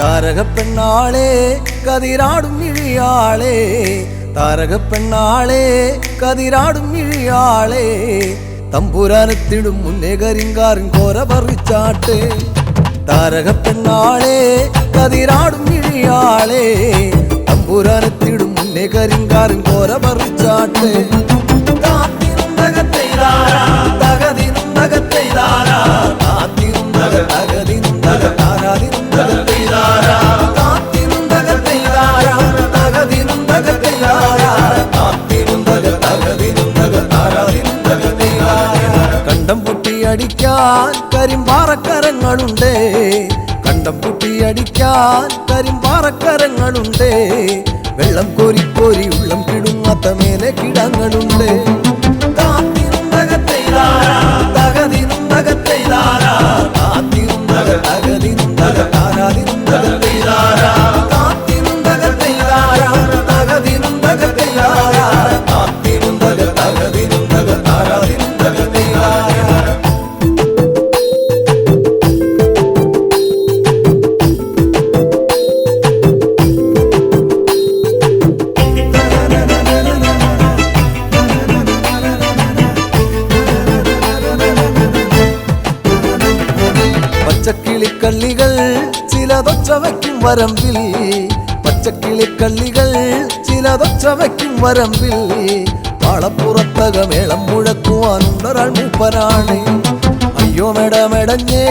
താരകപ്പെണ്ണാളെ കതിരാടും ഇഴിയാളെ, താരകപ്പെണ്ണാളെ കതിരാടും ഇഴിയാളെ, തമ്പുരാനത്തിടും മുന്നേ കരിങ്കാറിൻ കോര പറിച്ചാട്ടെ. താരകപ്പെണ്ണാളെ കതിരാടും ഇഴിയാളെ, തമ്പുരാനത്തിടും മുന്നേ കരിങ്കാറിൻ കോര പറിച്ചാട്ടെ. കണ്ടം പൊട്ടിയടിക്കാൻ കരിമ്പാറക്കരങ്ങളുണ്ട്, കണ്ടം പൊട്ടിയടിക്കാൻ കരിമ്പാറക്കരങ്ങളുണ്ട്, വെള്ളം കോരി കോരി ഉള്ളം കിടുങ്ങാത്ത മേലെ കിടങ്ങളുണ്ട്. പച്ചക്കിളിക്കള്ളികൾ ചിലതൊച്ച വയ്ക്കും വരമ്പിൽ, പച്ചക്കിളിക്കള്ളികൾ ചിലതൊച്ച വയ്ക്കും വരമ്പിൽ, പാളപ്പുറത്തകമേളം മുഴക്കുവാനുണ്ടൊരാൾ മൂപ്പനാണ്. അയ്യോ മെടമെടഞ്ഞേ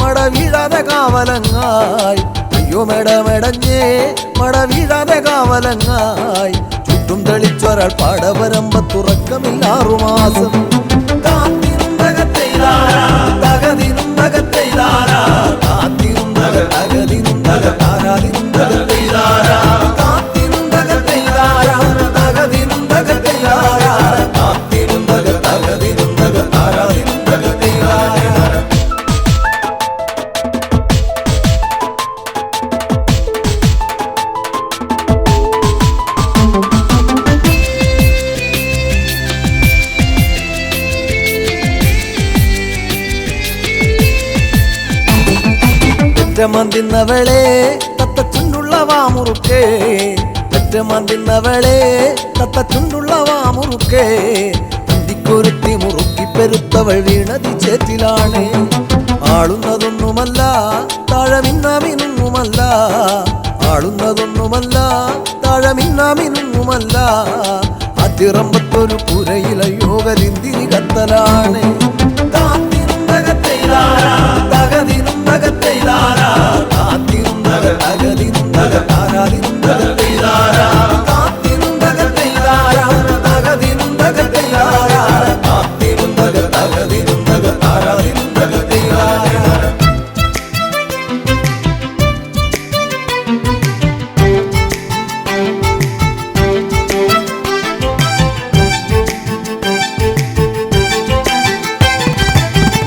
മട വീഴാതെ കാവലങ്ങായി, അയ്യോ മെടമെടഞ്ഞേ മട വീഴാതെ കാവലങ്ങായി, ചുറ്റും തെളിച്ചൊരാൾ പാടവരമ്പത്തുറക്കമില്ല 6 മാസം. പെറ്റമന്തിന്നവളെ തത്തച്ചുണ്ടുള്ള വാമുറുക്കേ, പെറ്റമന്തിന്നവളെ തത്തച്ചുണ്ടുള്ള വാമുറുക്കേ, തന്തിക്കൊരുത്തി മുറുക്കി പെരുത്തവൾ വീണതി ചേറ്റിലാണ്. ആളുന്നതൊന്നുമല്ല താഴമിന്നാമിനുങ്ങുമല്ല, ആളുന്നതൊന്നുമല്ല താഴമിന്നാമിനുങ്ങുമല്ല, അതിറമ്പത്തൊരു പുരയില യോഗലിന്തിരി കത്തലാണ്.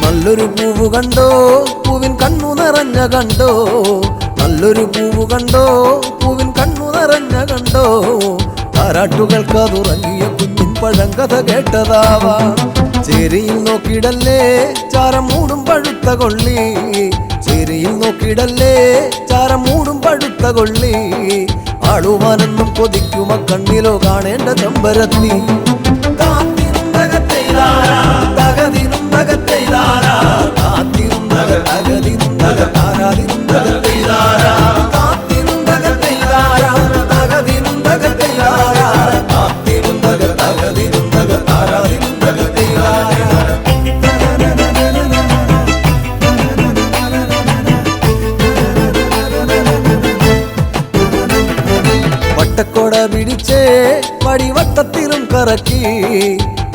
നല്ലൊരു പൂവ് കണ്ടോ പൂവിൻ കണ്ണു നിറഞ്ഞ കണ്ടോ, നല്ലൊരു പൂവ് കണ്ടോ പൂവിൻ കണ്ണു നിറഞ്ഞ കണ്ടോ, താരാട്ടുകൾക്കതുറങ്ങിയ കുഞ്ഞിൻ പഴങ്കഥ കേട്ടതാവാ. ചേരിയിൽ നോക്കിടല്ലേ ചാരം മൂടും പഴുത്ത കൊള്ളി, ചേരിയിൽ നോക്കിടല്ലേ ചാരം മൂടും പഴുത്ത കൊള്ളി, ആളുവാനെന്നും കൊതിക്കുമ കണ്ണിലോ കാണേണ്ട ചെമ്പരത്തി. വട്ടത്തിലും കറക്കി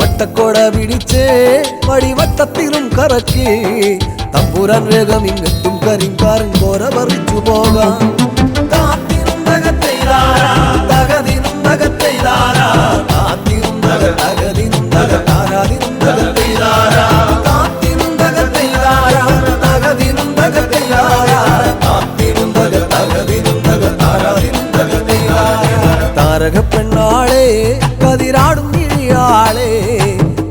വട്ടക്കോട പിടിച്ചേ വടിവട്ടത്തിലും കറക്കി തമ്പുരാൻ വേഗം ഇങ്ങെത്തും കരിങ്കാരൻ കോര പറിച്ചു പോകാം കാത്തിനും തകത്തെയ്താരാ തകതിനും തകത്തെയ്താരാ കാത്തിനും തകതിനും തകതാരാതിനും തകത്തെയ്താരാ കാത്തിനും തകത്തെയ്താരാ തകതിനും തകത്തെയ്താരാ കാത്തിനും തകതിനും തകതാരാതിനും തകത്തെയ്താരാ താരക പെണ്ണാളെ കതിരാടും കിഴിയാളെ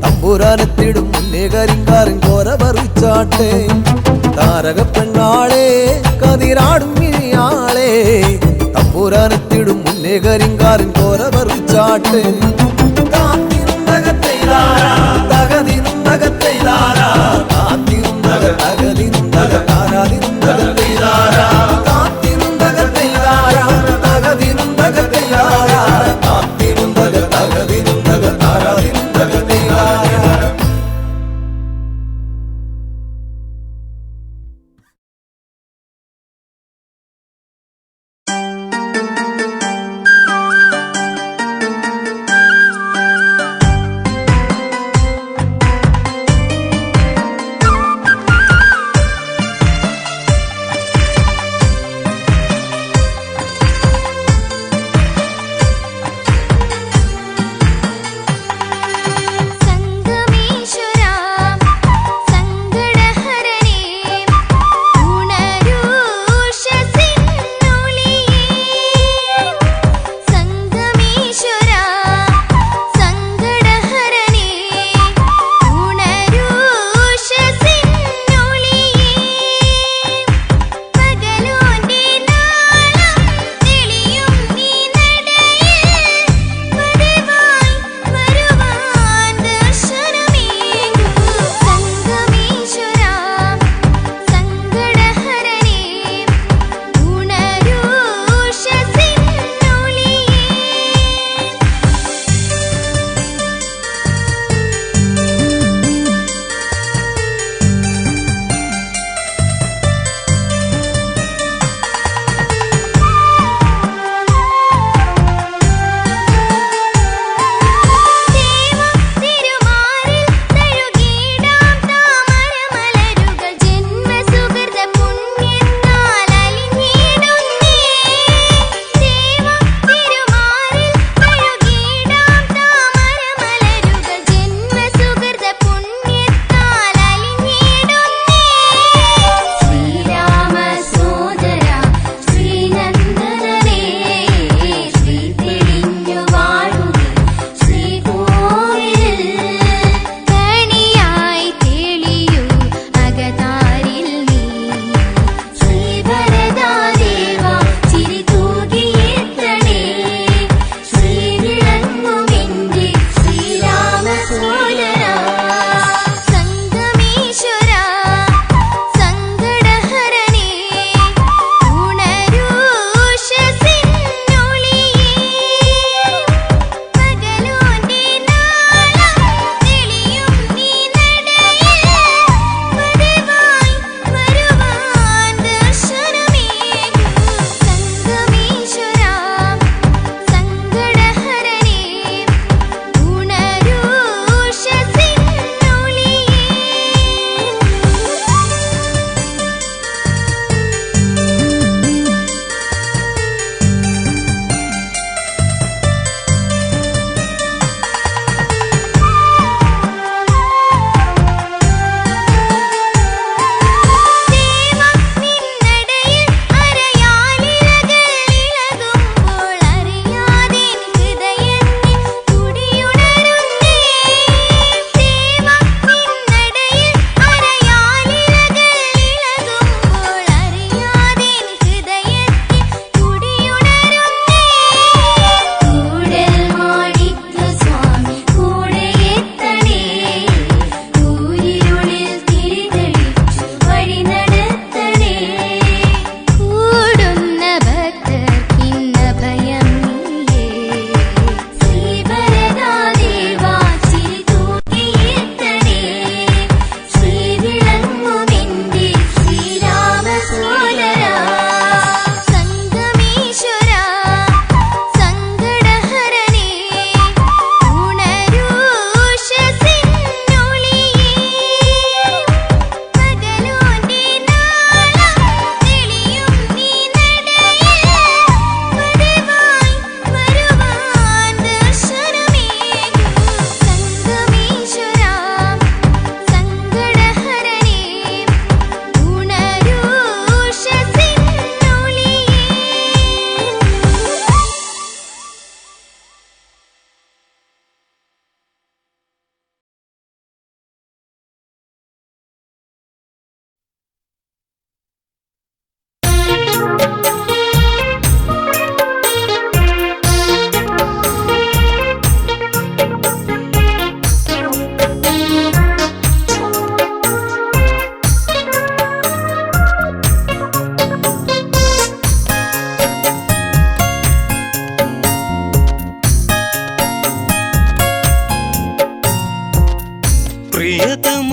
തമ്പുരാനെത്തിടും മുന്നേ കരിങ്കാരൻ കോര പറിച്ചാട്ടെ താരക പെണ്ണാളെ കതിരാടും കിഴിയാളെ തമ്പുരാനെത്തിടും മുന്നേ കരിങ്കാരൻ കോര പറിച്ചാട്ടെ കാത്തിനും തകത്തെയ്താരാ തകതിനും തകത്തെയ്താരാ കാത്തിനും തകതിനും തകതാരാതിനും തകത്തെയ്താരാ കാത്തിനും തകത്തെയ്താരാ തകതിനും തകത്തെയ്താരാ കാത്തിനും തകതിനും തകതാരാതിനും തകത്തെയ്താരാ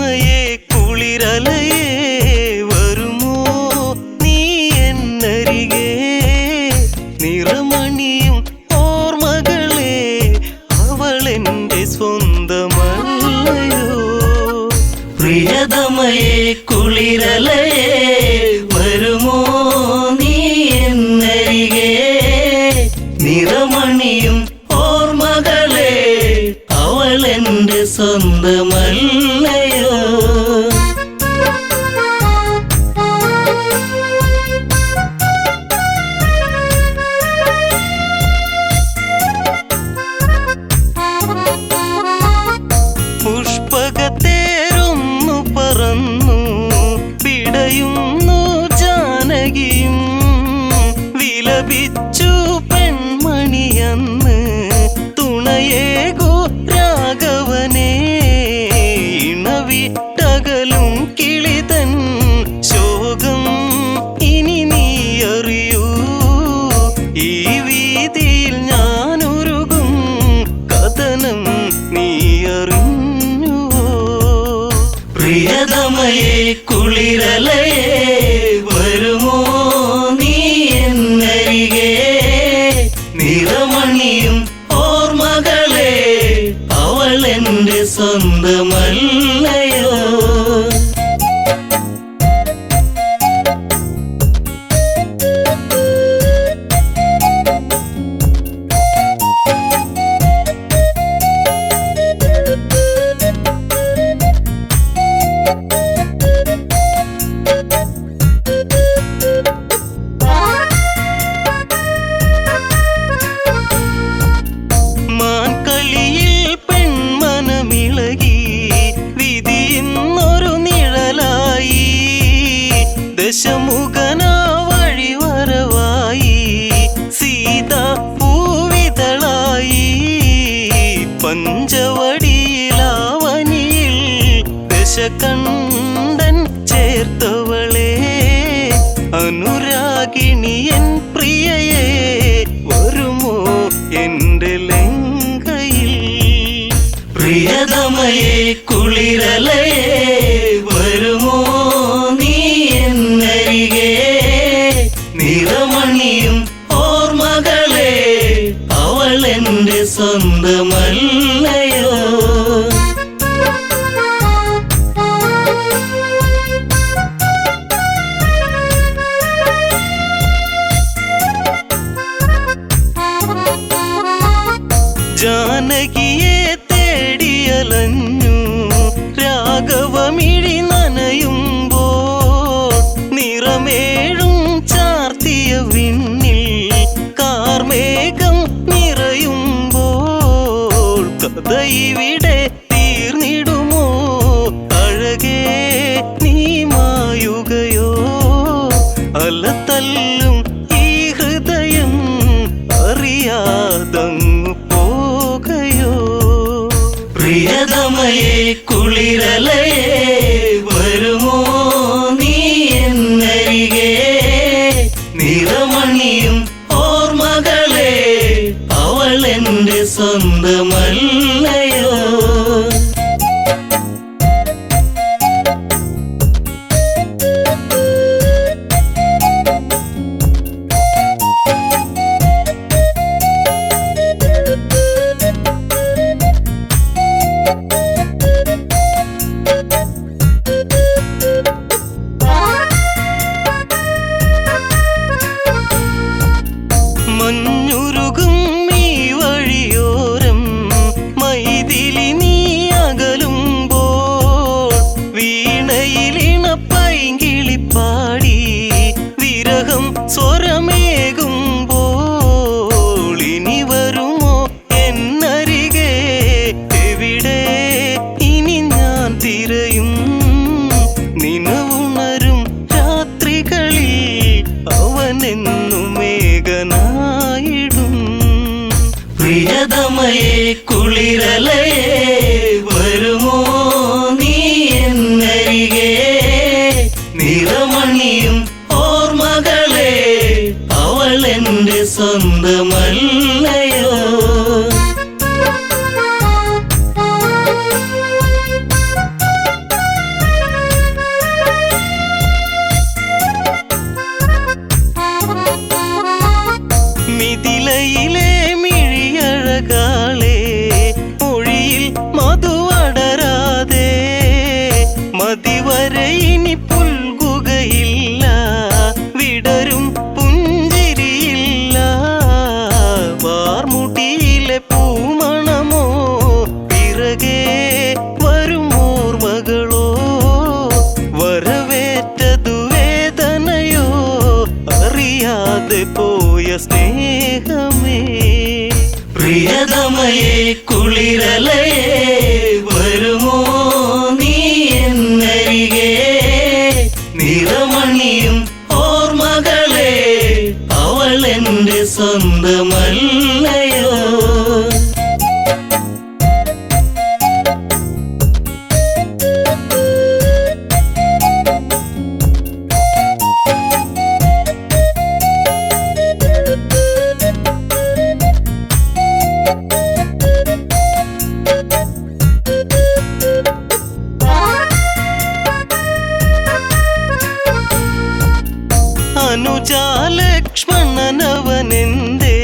പ്രിയതമയേ കുളിരലയേ വരുമോ നീ എന്നരികെ നിറമണിയും ഓർമ്മകളെ അവളെന്റെ സ്വന്തമല്ലയോ പ്രിയതമയേ കുളിരലയേ വരുമോ നീ എന്നരികെ നിറമണിയും ഓർമ്മകളെ അവളെന്റെ സ്വന്തമല്ലയോ പുഷ്പകത്തേരൊന്നു പറന്നു പിടയുന്നു ജാനകിയും വിലപിച്ചു പെൺമണിയന്ന് തുണയേകോ രാഘവനെ ഇണവിട്ടകലും കിളിതൻ ശോകം ഇനി നീ അറിയൂ ഈ വീതിയിൽ ഞാനൊരുകും കഥനം നീ അറിഞ്ഞുവോ പ്രിയതമയേ കുളിരലയേ വരുമോ നീ എന്നരികെ നിറമണിയും ഓർമ്മകളെ അവളെന്റെ സ്വന്തമല്ലയോ മാൻകളിയിൽ പെൺമനമിളകി വിധിയെന്നൊരു നിഴലായി ദശമുഖനാ വഴിവരവായി സീതാ പൂവിതളായി പഞ്ചവടിയിലാവനിയിൽ ദശകണ്ഠൻ ചേർത്തവളെ അനുരാഗിണിയൻ പ്രിയയെ വരുമോ എന്റെ ലങ്കയിൽ പ്രിയതമയേ കുളിരലയേ വരുമോ നീ എന്നരികെ നിറമണിയും ഓർമ്മകളെ അവളെന്റെ സ്വന്തമല്ലയോ ജാനകിയെ തേടിയലഞ്ഞു രാഘവമിഴി നനയുമ്പോൾ നിറമേഴും ചാർത്തിയ വിണ്ണിൽ കാർമേഘം നിറയുമ്പോൾ കഥ ഇവിടെ തീർന്നിടുമോ അഴകേ നീ മായുകയോ അലതല്ലും ഈ ഹൃദയം അറിയാതങ്ങു പോകയോ പ്രിയതമയേ കുളിരലയേ വരുമോ നീ എന്നരികെ നിറമണിയും ഓർമ്മകളെ അവളെന്റെ സ്വന്തമല്ലയോ മഞ്ഞുരുകും ഈ വഴിയോരം മൈഥിലി നീ അകലുമ്പോൾ വീണയിലിണ പൈങ്കിളിപ്പാടി വിരഹം സ്വരമേകുമ്പോൾ ഇനി വരുമോ എന്നരികെ എവിടെ ഇനി ഞാൻ തിരയും നിനവുണരും രാത്രികളിൽ അവനെന്നും മേഘനായിടും പ്രിയതമയേ കുളിരലയേ വരുമോ നീ എന്നരികെ നിറമണിയും ഓർമ്മകളെ അവളെന്റെ സ്വന്തമല്ലയോ മതിവരെ ഇനി പുൽകുകയില്ല, വിടരും പുഞ്ചിരിയില്ല. വാർമുടിയിലെ പൂമണമോ പിറകെ വരും ഓർമ്മകളോ, വരവേറ്റതു വേദനയോ അറിയാതെ പോയ സ്നേഹമേ. പ്രിയതമയേ കുളിരലയേ വരുമോ നീ എന്നരികെ, നിറമണിയും ഓർമ്മകളെ അവൾ എൻ്റെ സ്വന്തമല്ലയോ. അനുജാലക്ഷ്മണനവനെന്തേ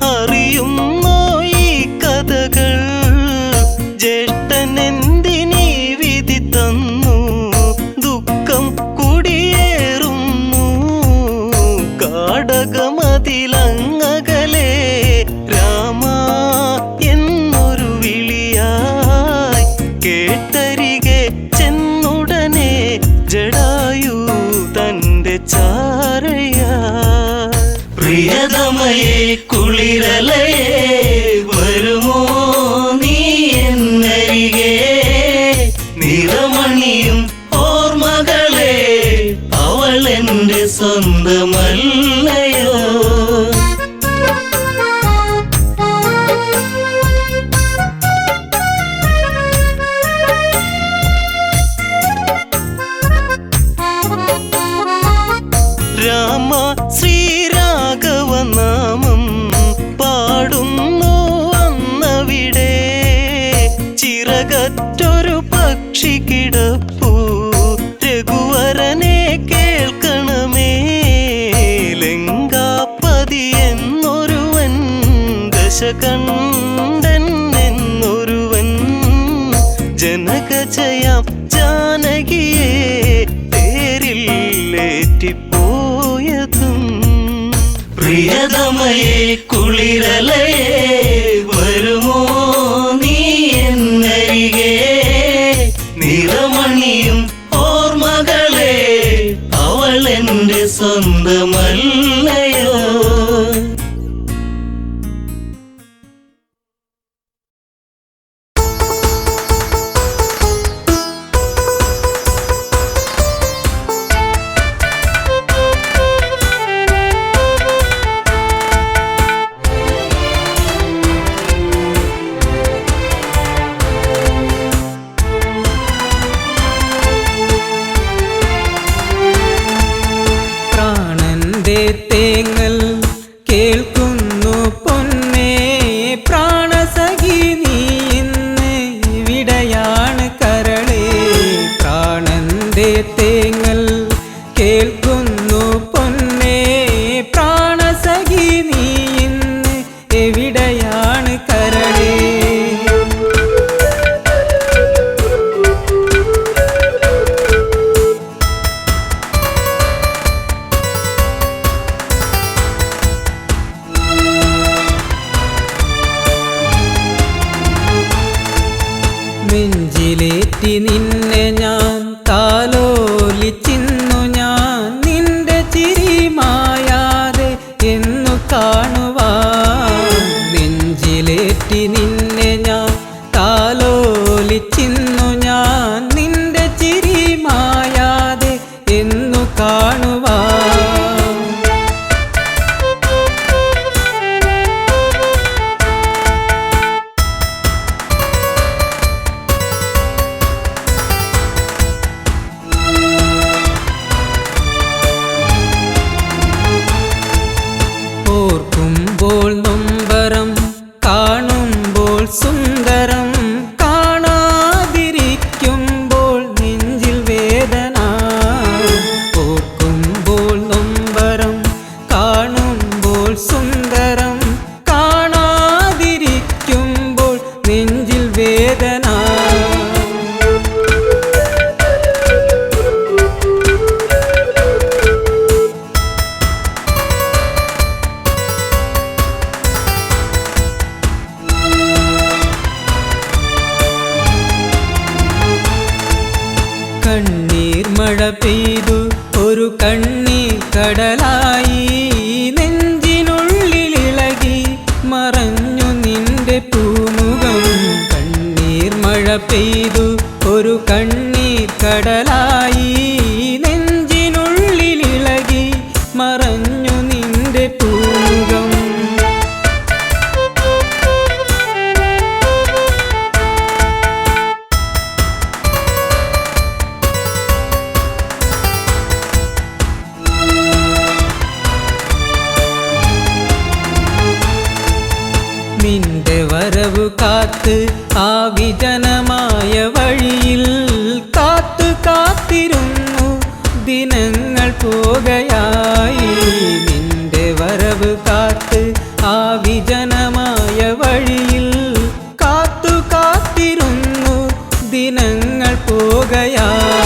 അറിയുന്നോ ഈ കഥകൾ, ജ്യേഷ്ഠനെന്തിനീ വിധി തന്നു, ദുഃഖം കുടിയേറുന്നു. കാടകമതിലങ്ങകലെ രാമ എന്നൊരു വിളിയായി കേട്ടരികെ ചെന്നുടനെ ജടായു തന്റെ ചാരയാ. പ്രിയതമയേ കുളിരലയേ വരുമോ നീ എന്നരികെ, നിറമണിയും ഓർമ്മകളെ അവൾ എൻ്റെ സ്വന്തമല്ലയോ. രാമ ശ്രീരാഘവനാമം പാടുന്നു അന്നവിടെ, ചിറകറ്റൊരു പക്ഷി കിടപ്പു രഘുവരനെ കേൾക്കണമേ. ലങ്കാപതി എന്നൊരുവൻ, ദശകണ്ഠൻ എന്നൊരുവൻ, ജനകജയാം ജാനകിയെ തേരിലേറ്റിപ്പോയതും. പ്രിയതമയേ കുളിരലയേ വരുമോ നീ എന്നരികെ, നിറമണിയും ഓർമ്മകളെ അവൾ എൻ്റെ സ്വന്തമല്ലയോ. തേങ്ങൽ കേൾക്കുന്നു പൊന്നേ, പ്രാണസഖി നീ ഇന്ന് ഇവിടെയാണ് കരളേ. പ്രാണന്റെ തേങ്ങൽ കേൾക്കുന്നു പൊന്നേ, പ്രാണസഖി നീ ഇന്ന് എവിടെയാണ് കരളേ. നെഞ്ചിലേറ്റി നിന്നെ ഞാൻ താലോലിച്ചിന്നു ഞാൻ, കണ്ണീർ മഴ പെയ്തു ഒരു കണ്ണീർ കടലായി നെഞ്ചിനുള്ളിലിളകി മറഞ്ഞു നിന്റെ പൂമുഖം. കണ്ണീർ മഴ പെയ്തു ഒരു കണ്ണീർ കടലായി നെഞ്ചിനുള്ളിലിളകി മറഞ്ഞു നിന്റെ പൂമുഖം. നിന്റെ വരവു കാത്ത് ആ വിജനമായ വഴിയിൽ കാത്തു കാത്തിരുന്നു ദിനങ്ങൾ പോകയായി. നിന്റെ വരവ് കാത്ത് ആ വിജനമായ വഴിയിൽ കാത്തു കാത്തിരുന്നു ദിനങ്ങൾ പോകയായി.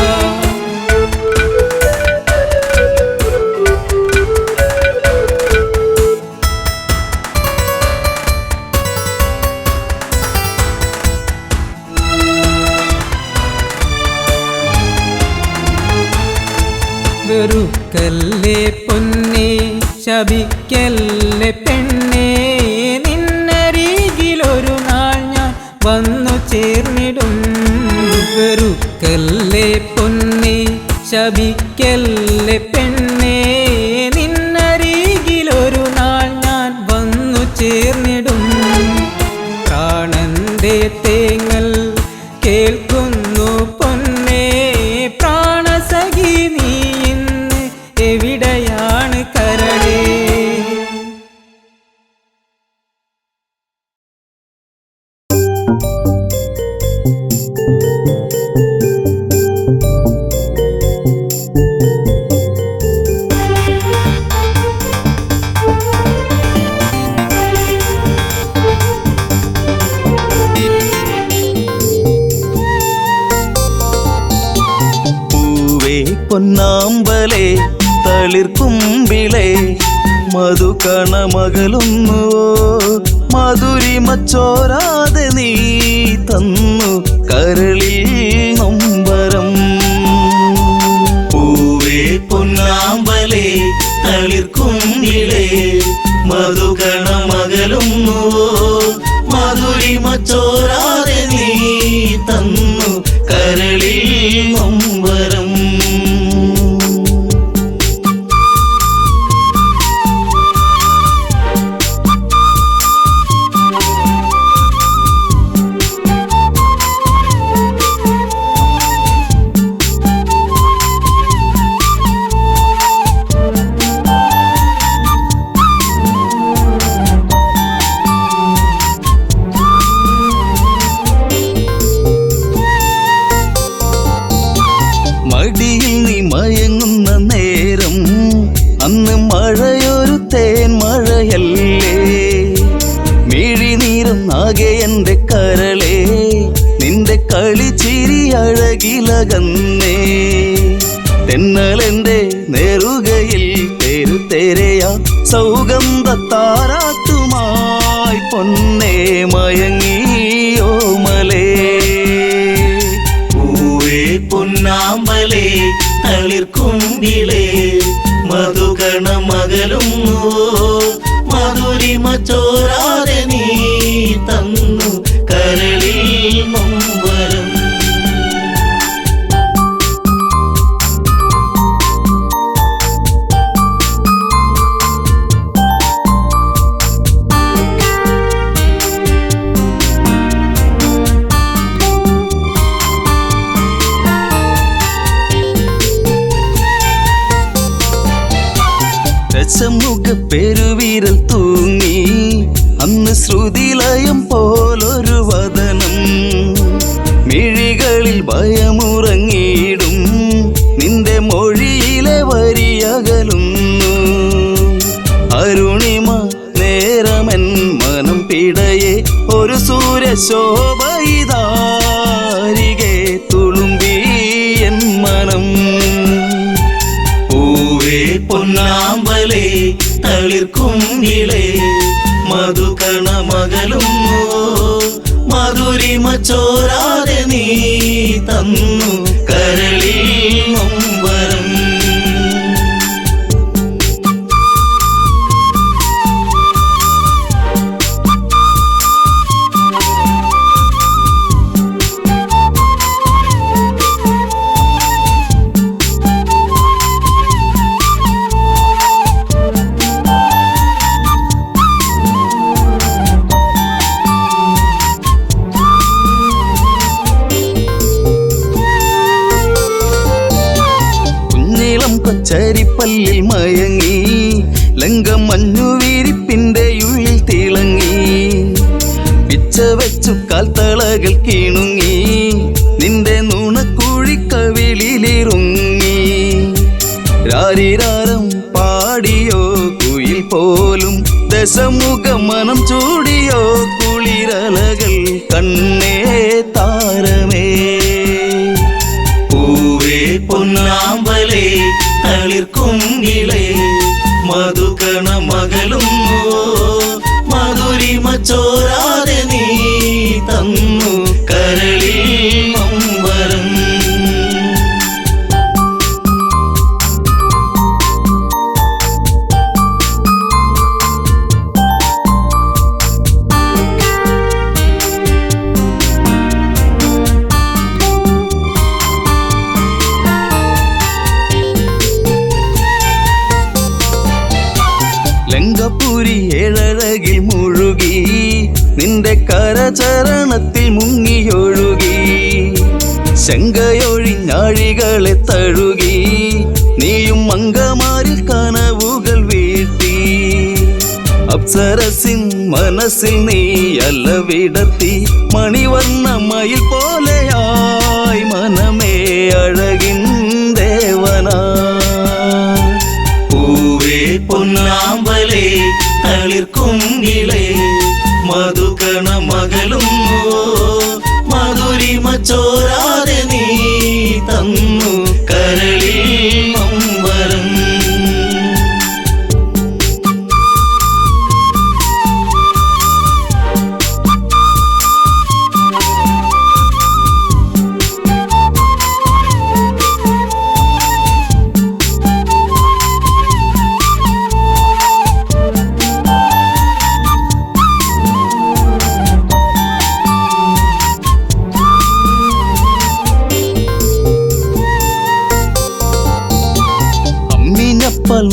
വെറുക്കല്ലേ പൊന്നേ ശപിക്കല്ലേ പെണ്ണേ നിന്നരികിലൊരു നാൾ ഞാൻ വന്നു ചേർന്നിടും. വെറുക്കല്ലേ പൊന്നേ ശപിക്കല്ലേ പെണ്ണേ നിന്നരികിലൊരു നാൾ ഞാൻ വന്നു ചേർന്നിടും. പ്രാണന്റെ തേങ്ങൽ കേൾക്കുന്നു പൊന്നേ പ്രാണസഖി നീ ഇന്ന് എവിടെയാണ് കരളേ. പൊന്നാമ്പലേ തളിർക്കുമ്പിളേ മധുകണമകലുന്നുവോ മധുരിമച്ചോരാതെ നീ തന്നു കരളിൽ നൊമ്പരം. പൂവേ പൊന്നാമ്പലേ തളിർക്കുമ്പിളേ മധുകണമകലുന്നുവോ മധുരിമച്ചോരാതെ നീ തന്നു കരളിൽ നൊമ്പരം. മടിയിൽ നീ മയങ്ങുന്ന നേരം അന്ന് മഴയൊരു തേൻ മഴയല്ലേ. മിഴിനീരന്നാകെ എൻ്റെ കരളേ നിന്റെ കളിച്ചിരി അഴകിലകന്നേ. തെന്നലെൻ്റെ നേറുകയിൽ തെരുതെരയാ സൗഗന്ധ താരാട്ടുമായി പൊന്നേ മയങ്ങിയോ മലേ. പൊന്നാമ്പലേ തളിർക്കുമ്പിളേ മധുകണമകലുന്നുവോ മധുരിമച്ചോരാതെ നീ തന്നു കരളിൽ നൊമ്പരം. രസമുഖ പെരുവിരൽ തൂങ്ങി അന്ന് ശ്രുതിലയം പോലൊരു വദനം. മിഴികളിൽ ഭയമുറങ്ങിയിടും നിന്റെ മൊഴിയിലെ വരിയകലുന്നു. അരുണിമ നേരമൻ മനം പിടയെ ഒരു സൂര്യശോഭയിതാരികെ തുളുമ്പി എൻ മനം. പൂവേ പൊന്നാമ്പലേ തളിർക്കുമ്പിളേ മധുകണമകലുന്നുവോ മധുരിമ ചോരാതെ നീ തന്നു കരളിൽ നൊമ്പരം. ചരിപ്പല്ലിൽ മയങ്ങി ലങ്കം മഞ്ഞു വീരിപ്പിന്റെ ഉള്ളിൽ തിളങ്ങി പിച്ച വെച്ചു കാൽത്തളകൾ കീണുങ്ങി നിന്റെ നുണക്കുഴിക്കവിളിലിറുങ്ങി രാരിരാരം പാടിയോ കുയിൽ പോലും ദശമുഖ മനം ചൂടിയോ കുളിരലകൾ കണ്ണേ താരമേ പൂവേ പൊന്നാമ്പലേ തളിർക്കുങ്കിളേ മധുകണ മകളുന്നോ മധുരിമ ചോരാതെ നീ തന്നു കരളിൽ നൊമ്പരം. ലങ്കപുരി ഏഴഴകിൽ മുഴുകി നിന്റെ കരചരണത്തിൽ മുങ്ങിയൊഴുകി ശങ്കയൊഴിഞ്ഞാഴികളെ തഴുകി നീയും അങ്കമാരിൽ കനവുകൾ വീഴ്ത്തി അപ്സരസിൻ മനസ്സിൽ നീ അല്ല വിടത്തി മണിവർണ്ണ മയിൽ പോലെയായി മനമേ അഴകിൻ ദേവനാ പൂവേ പൊന്നാമ്പലേ തളിർക്കുങ്കിളേ മധുകണ മകളുന്നോ മധുരിമ ചോരാതെ നീ തന്നു കരളിൽ നൊമ്പരം.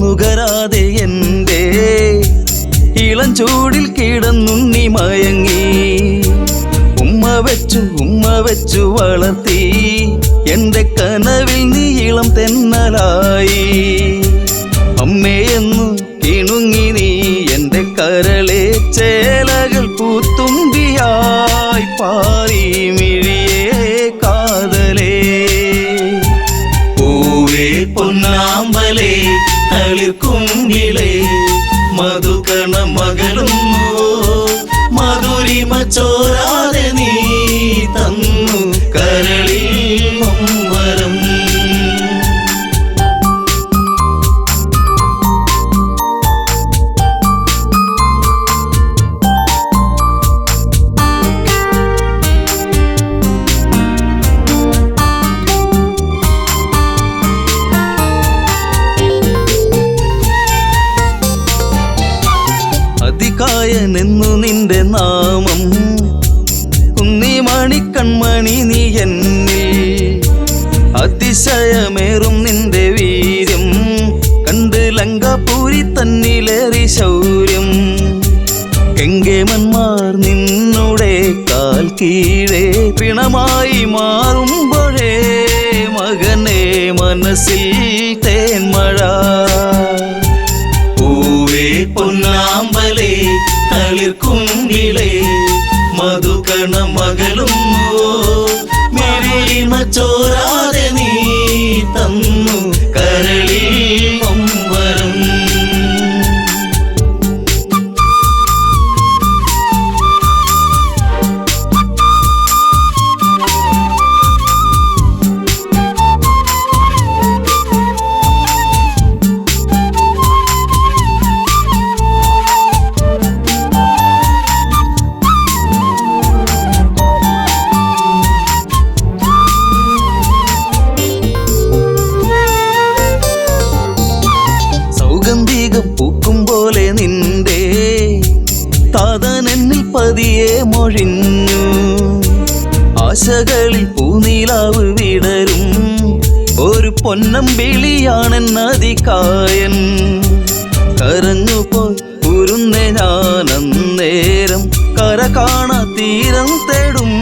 നുകരാതെ എൻ്റെ ഇളം ചൂടിൽ കിടന്നുണ്ണി മയങ്ങി ഉമ്മ വെച്ചു വളർത്തി എൻ്റെ കനവിൽ നീ ഇളം തെന്നലായി അമ്മയെന്നു കിണുങ്ങി നീ എൻ്റെ കരളെ ചേലകൾ പൂത്തുമ്പിയായി പാറി മിഴിയേ കാതലേ പൂവേ പൊന്നാമ്പലേ തളിർക്കുങ്കിളേ മധുകണ മകളുന്നോ മധുരിമ ചോരാതെ നീ തന്നു കരളിൽ നൊമ്പരം. അതികായനെന്നു നിന്റെ നാമം കുന്നിമണി കൺമണി നീ എന്നിൽ അതിശയമേറും നിന്റെ വീര്യം കണ്ട് ലങ്കാപുരി തന്നിലേറി ശൗര്യം കെങ്കേമന്മാർ നിന്നുടെ കാൽ കീഴേ പിണമായി മാറുമ്പോഴേ മകനെ മനസ്സിൽ തേന്മഴ പൂവേ പൊന്നാമ്പലേ തളിർക്കുങ്കിളേ മധുകണ മകളുന്നോ മധുരിമ ചോരാതെ നീ തന്നു കരളിൽ നൊമ്പരം. കൊതിയെ മൊഴിഞ്ഞു. ആശകളിൽ പൂനിലാവ് വിടരും ഒരു പൊന്നമ്പിളിയാണെന്നതികായൻ. കരഞ്ഞുപോയി ഉരുന്നെ ഞാനന്നേരം, കര കാണാ തീരം തേടും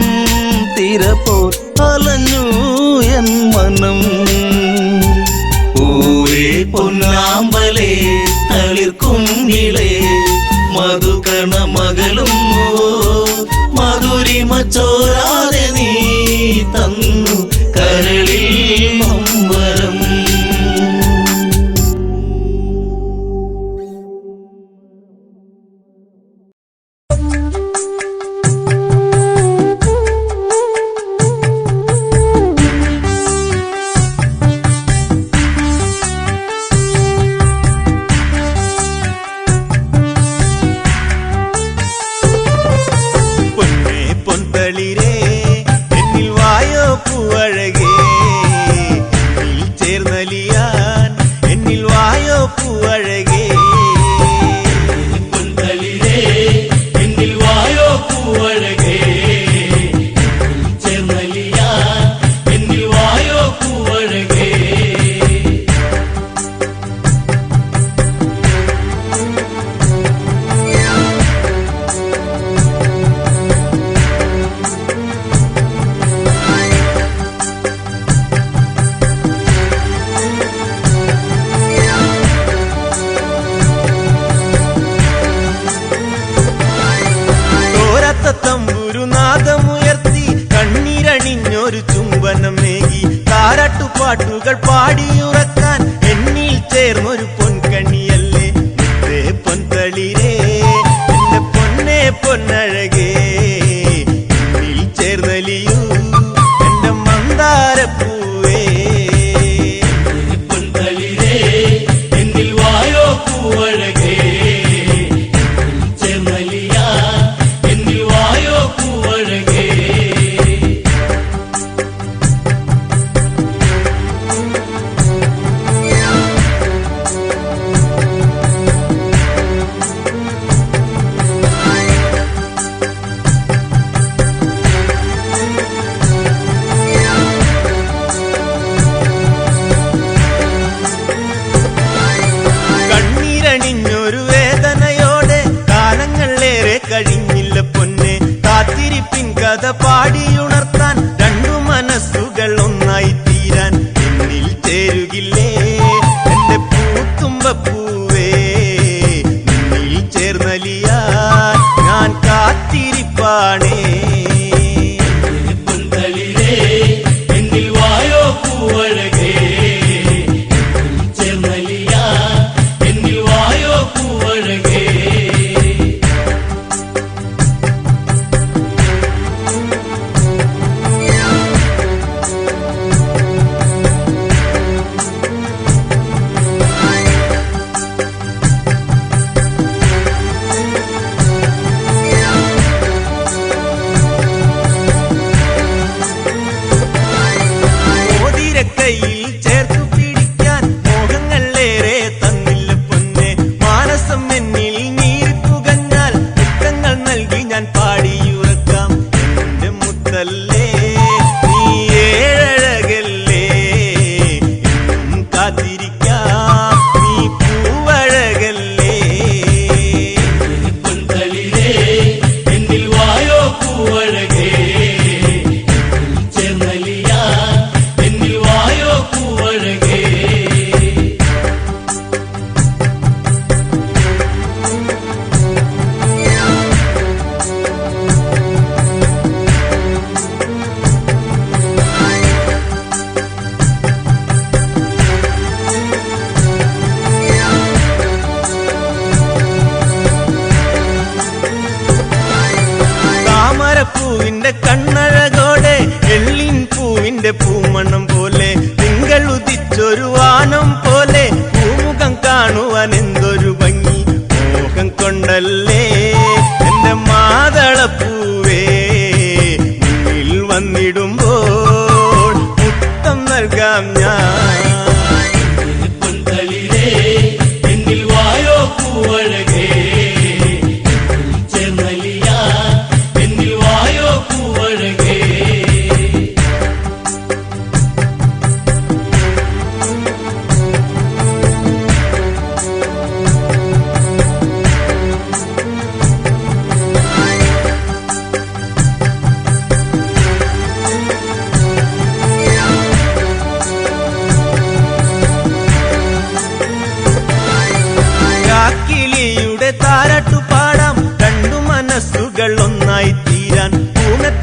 തിരപ്പോൾ അലഞ്ഞു എൻ മനം. പൂവേ പൊന്നാമ്പലേ തളിർക്കുങ്കിളേ മധുകണ മകളും മധുരിമ ചോരാതെ നീ തന്നു കരളിൽ നൊമ്പരം. പാട്ടുകൾ പാടിയുറക്കാൻ എന്നിൽ ചേർന്നൊരു പൊൻകണിയല്ലേ മുത്തേ പൊൻതളിരേ എന്റെ പൊന്നേ പൊന്നഴകേ എന്നിൽ ചേർന്നലിയൂ എന്റെ മന്ദാരപ്പൂവേ പൊൻതളിരേ എന്നിൽ വായോ പൂവഴകേ ചേർന്നലിയാ എന്നിൽ വായോ പൂവഴകേ കഴിഞ്ഞില്ല പൊന്നെ കാത്തിരിപ്പിൻ കഥ പാടിയുണർത്താൻ രണ്ടു മനസ്സുകൾ ഒന്നായി തീരാൻ എന്നിൽ ചേരുകില്ലേ എന്റെ പൂത്തുമ്പപ്പൂവേ നിന്നിൽ ചേർന്നലിയാൻ ഞാൻ കാത്തിരിപ്പാണേ പൊന്തളിരേ എന്നിൽ വായോ പൂവഴകേ ചേർന്നലിയാൻ എന്നിൽ വായോ പൂവഴകേ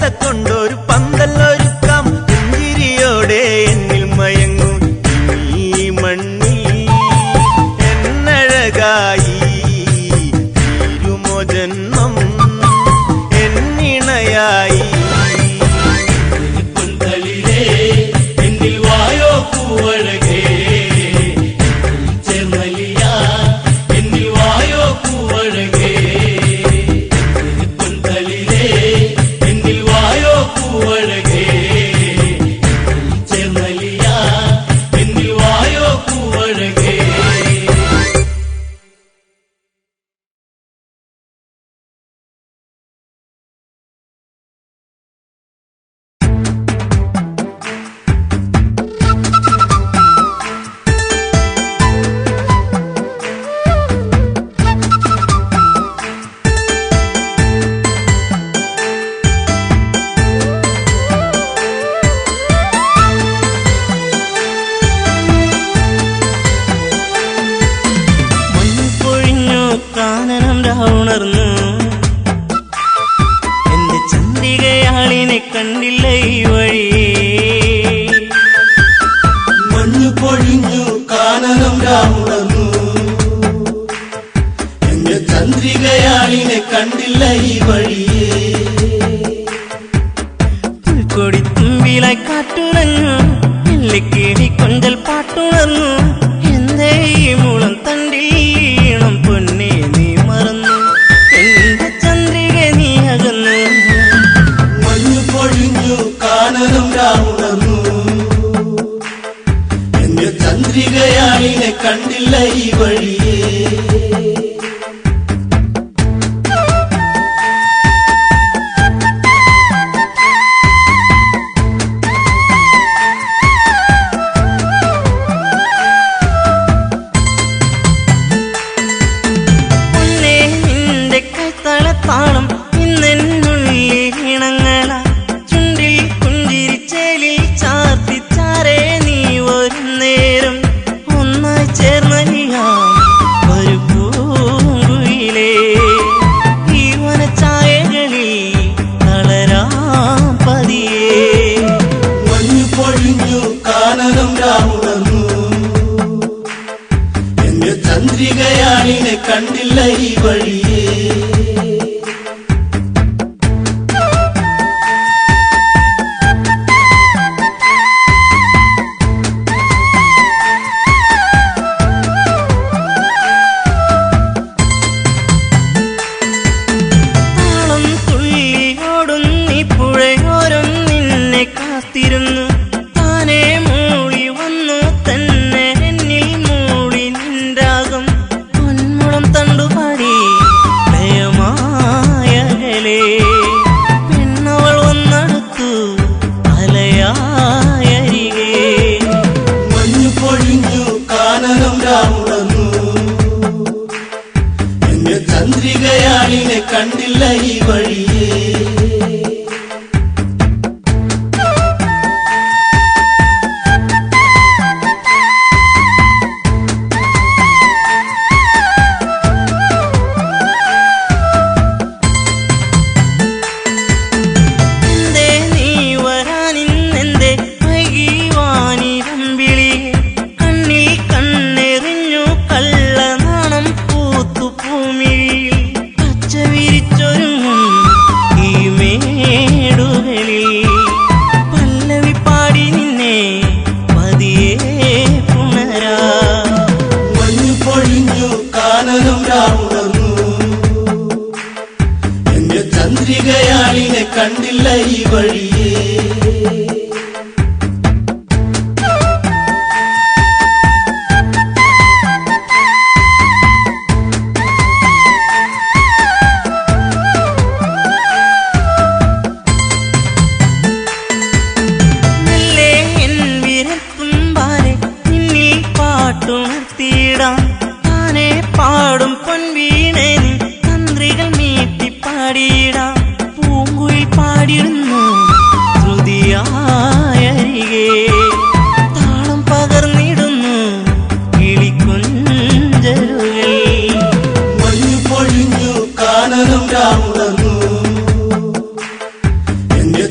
പൂക്കളത്തെ കൊണ്ടൊരു പന്തല്ലൊരുക്കാം പുഞ്ചിരിയോടെ എന്നിൽ മയങ്ങും ഈ മണ്ണിൽ എന്നഴകായി തീരുമോ ജന്മം എന്നിണയായി പൊന്തളിരേ എന്നിൽ വായോ പൂവഴകേ ചേർന്നലിയ എന്നിൽ വായോ പൂവഴകേ പൊന്തളിരേ എന്നിൽ വായോ പൂവഴകേ ചേർന്നലിയ എന്നിൽ വായോ പൂവഴകേ കാനനം രാവുണർന്നു എന്റെ ചന്ദ്രികയാളിനെ കണ്ടില്ല ഈ വഴി മഞ്ഞു പൊഴിഞ്ഞു കാനനം രാവുണർന്നു എന്റെ ചന്ദ്രികയാളിനെ കണ്ടില്ല ഈ വഴിയേ പുൽക്കൊടി തുമ്പിലായി കാറ്റുണഞ്ഞു എല്ലിക്കിടി കൊഞ്ചൽ പാട്ടുണർന്നു എന്തേ ഈ മുളം തണ്ടീണം പൊന്നെ നീ മറന്നു എന്റെ ചന്ദ്രിക നീ അകന്നു മഞ്ഞു പൊഴിഞ്ഞു കാനനം രാവുണർന്നു എന്റെ ചന്ദ്രികയാളിനെ കണ്ടില്ല ഈ വഴിയേ പൊന്നേ നിന്റെ കൈത്തളത്താളം ഇന്നെന്നുള്ളിൽ ഇണങ്ങള ചുണ്ടിൽ പുഞ്ചിരിച്ചേലിൽ ചാർത്തി ചാരേ നീ ഒരു നേരം ഒന്നായി ചേർന്നലിയാം ഒരു പൂങ്കുയിലേ ഈ വനച്ചായകളിൽ തളരാം പതിയേ മഞ്ഞു പൊഴിഞ്ഞു കാനനം രാവുണർന്നു എന്റെ ചന്ദ്രികയാളിനെ കണ്ടില്ല ഈ വഴിയേ താളം തുള്ളിയോടുന്നി പുഴയോരം നിന്നെ കാത്തിരുന്നു താനേ മൂളി വന്നു തന്നെ എന്നിൽ മൂളി നിൻരാഗം പൊന്മുളം തണ്ടുപാടി ലയമായകലേ പെണ്ണവൾ വന്നടുത്തു അലയായരികേ മഞ്ഞു പൊഴിഞ്ഞു കാനനം രാവുണർന്നു എന്റെ ചന്ദ്രികയാളിനെ കണ്ടില്ല ഈ വഴിയേ എന്തേ നീ വരാനിന്നെന്തേ വൈകി വാനിരമ്പിളി കണ്ണിൽ കണ്ണെറിഞ്ഞു കള്ളനാണം പൂത്തു ഭൂമിയിൽ പച്ച വിരിച്ചൊരുങ്ങും ഈ മേടുകളിൽ പല്ലവി പാടി നിന്നെ പതിയെ പുണരാ മഞ്ഞു പൊഴിഞ്ഞു കാനനം രാവുണർന്നു എന്റെ ചന്ദ്രികയാളിനെ കണ്ടില്ല ഈ വഴിയേ മെല്ലെ എൻ വിരത്തുമ്പാലെ നിന്നിൽ പാട്ടുണർത്തിയിടാം താനെ പാടും പൊൻവീണേ നീ തന്ത്രികൾ മീട്ടി പാടിയിടാം പൂങ്കുയിൽ പാടിടുന്നു ശ്രുതിയായരികേ താളം പകർന്നിടുന്നു കിളിക്കൊഞ്ചലുകൾ മഞ്ഞു പൊഴിഞ്ഞു കാനനം രാവുണർന്നു എന്റെ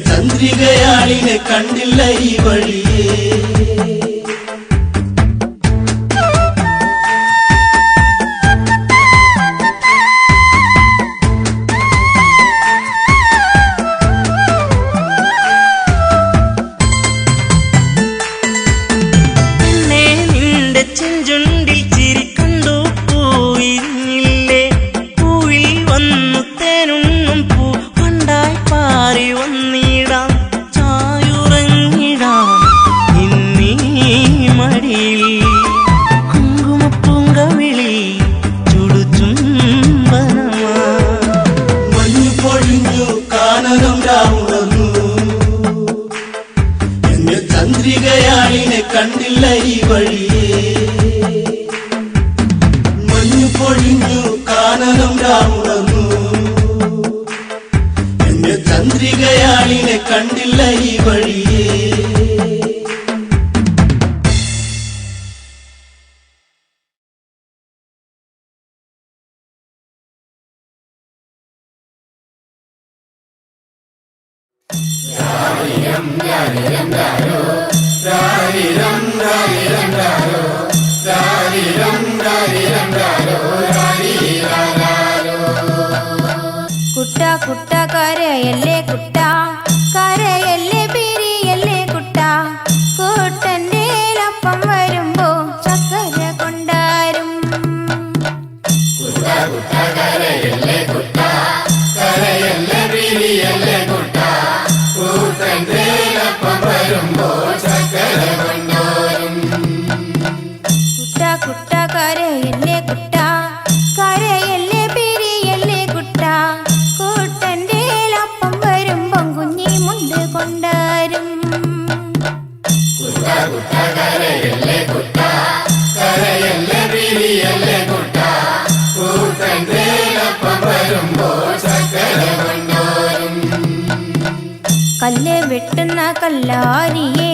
ഈ വഴിയേ മഞ്ഞു പൊഴിഞ്ഞു കാനനം രാമുണർന്നു എന്റെ ചന്ദ്രികയാളിനെ കണ്ടില്ല ഈ വഴിയേ കുട്ട കുട്ട കരയല്ലേ കുട്ട കരയല്ലേ പിരിയല്ലേ കുട്ട കൂട്ടന്റെ അപ്പം വരുമ്പോ ചക്കര കൊണ്ടാരും കുട്ട കുട്ട കരയല്ലേ കുട്ട കരയല്ലേ പിരിയല്ലേ കുട്ട കൂട്ടന്റെ അപ്പം വരുമ്പം കുഞ്ഞി മുണ്ട് കൊണ്ടാരും കല്ല് വെട്ടുന്ന കല്ലാരിയേ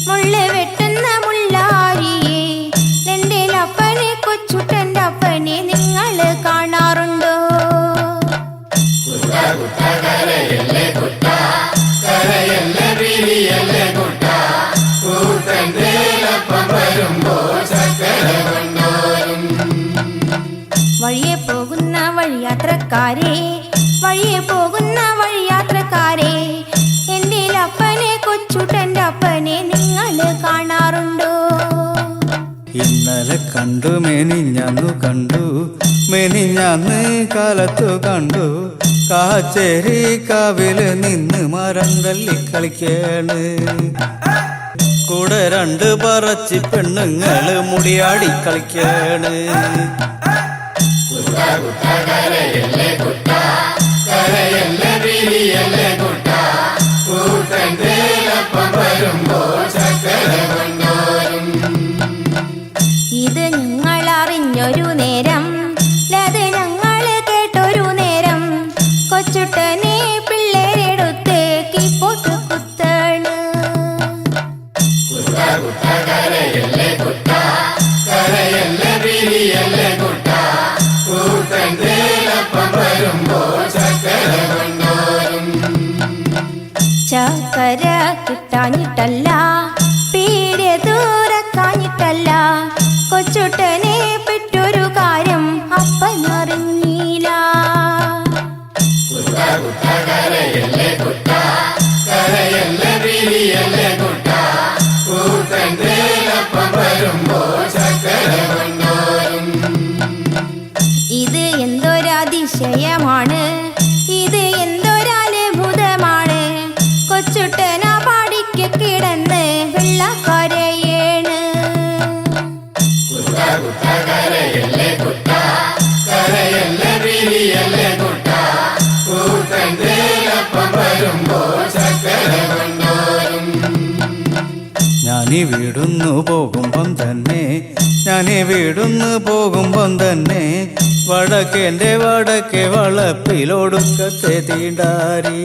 മുള്ള് വെട്ടുന്ന മുള്ളാരിയേ എന്റെ അപ്പനെ കൊച്ചുട്ടന്റെ അപ്പനെ നിങ്ങൾ കാണാറുണ്ടോ വഴിയെ പോകുന്ന വഴിയാത്രക്കാരെ വഴിയെ പോകുന്ന വഴിയാത്രക്കാരെ എന്റെ അപ്പനെ കൊച്ചുട്ടന്റെ അപ്പനെ നിങ്ങൾ കാണാറുണ്ടോ ഇന്നലെ കണ്ടു മെനിഞ്ഞന്നു കണ്ടു മെനിഞ്ഞന്ന് കാലത്തു കണ്ടു കാച്ചേരി കാവില് നിന്ന് മരം തല്ലി കളിക്കാണ് കൂടെ രണ്ട് പറച്ചി പെണ്ണുങ്ങള് മുടിയാടി കളിക്കാണ് ഇത് ഞങ്ങൾ അറിഞ്ഞൊരു നേരം അത് ഞങ്ങൾ കേട്ടൊരു നേരം കൊച്ചുട്ടനെ പിള്ളേരെടുത്ത് കീപ്പോട്ട് കുത്താണ് ചക്കര കിട്ടാഞ്ഞിട്ടല്ല പീടിയ ദൂരക്കാഞ്ഞിട്ടല്ല കൊച്ചുട്ടനെ പെട്ടൊരു കാര്യം അപ്പനറിഞ്ഞില്ല ഇത് എന്തൊരതിശയമാണ് ഇത് എന്തൊരത്ഭുതമാണ് കൊച്ചുട്ടന പാടിക്ക് കിടന്ന് വെള്ളക്കരയേണ് ഞാനീ വീടുന്നു പോകുമ്പം തന്നെ ഞാനീ വീടുന്നു പോകുമ്പം തന്നെ വടക്കേന്റെ വടക്കേ വളപ്പിലൊടുക്കത്തെ തീണ്ടാരി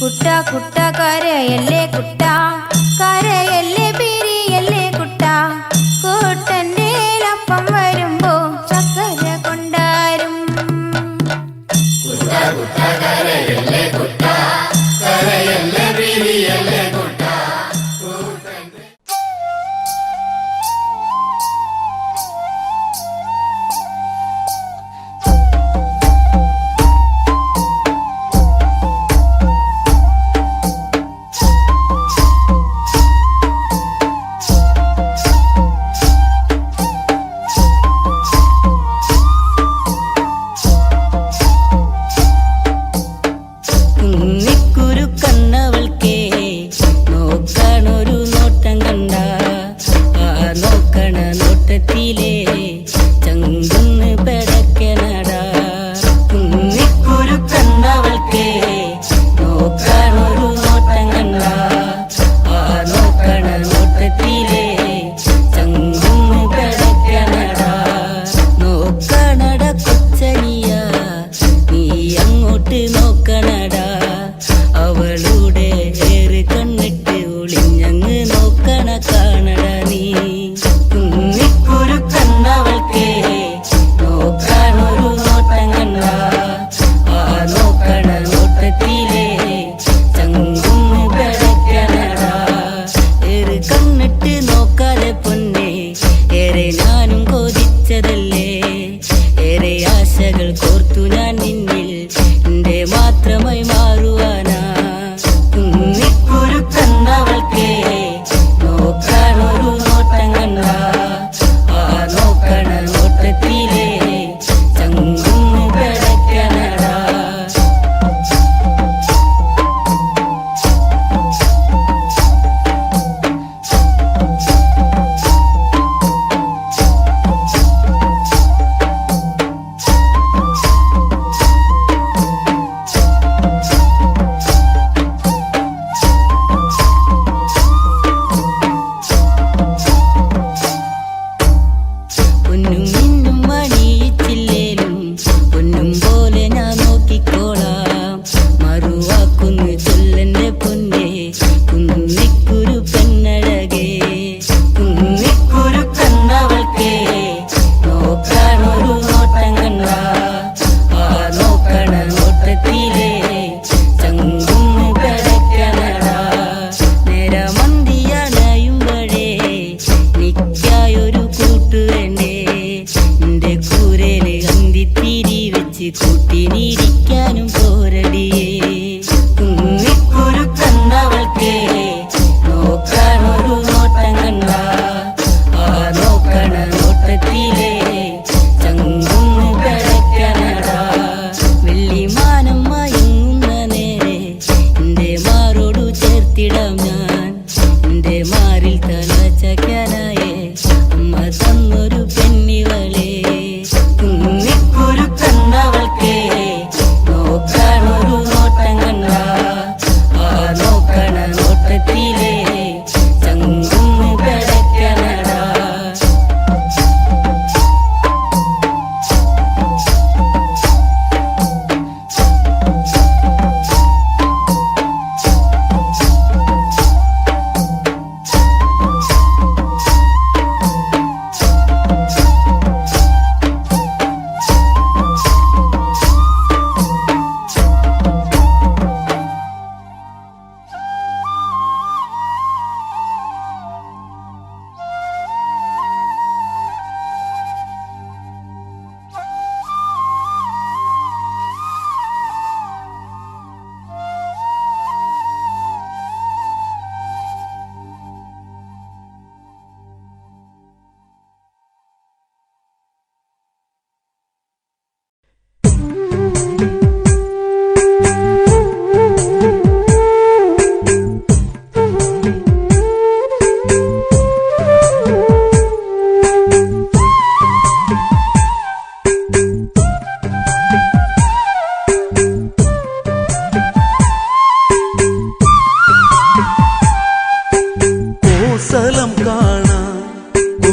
കുട്ട കുട്ട കരയല്ലേ കുട്ട കരയല്ലേ പിരിയല്ലേ കുട്ട കൂട്ടന്റെ അപ്പം വരുമ്പോ ചക്കര കൊണ്ടാരും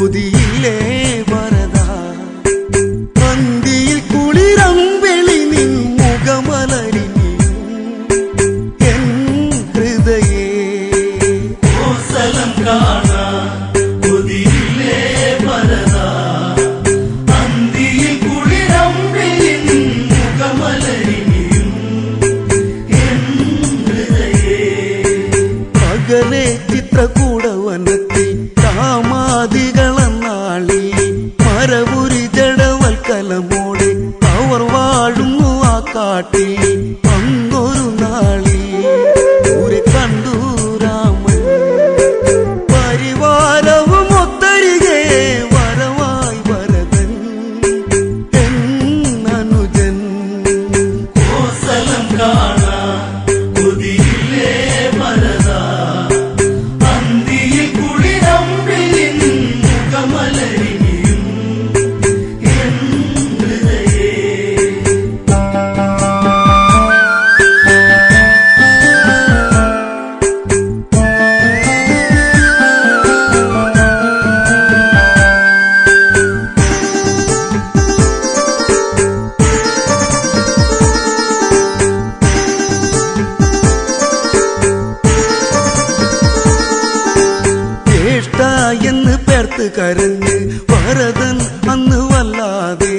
കൊതിയില്ലേ വരദാ അന്തിയിൽ കുളിരമ്പെളി നിൻ മുഖമലരിനിയും എൻ ഹൃദയേ കോസലം കാണാ കൊതിയില്ലേ വരദാ അന്തിയിൽ കുളിരമ്പെളി നിൻ മുഖമലരിനിയും എൻ ഹൃദയേ പകലെ ചിത്രകൂടവനത്തി കാമാദികളെന്നാളി മരവുരി ജഡവൽക്കലമോടെ അവർ വാഴുന്നു ആ കാട്ടിൽ അന്നൊരു നാളി ഒരു കണ്ടു രാമൻ പരിവാരവും ഒത്തരികെ വരവായി വരദൻ എന്നനുജൻ കോസലം കാണാ കൊതിയില്ലേ വരദാ അന്തിയിൽ കുളിരമ്പെളി നിൻ മുഖമലരിനിയും എൻ ഹൃദയേ ജ്യേഷ്ഠ എന്ന് പേർത്ത് കരഞ്ഞ് വരദൻ അന്ന് വല്ലാതെ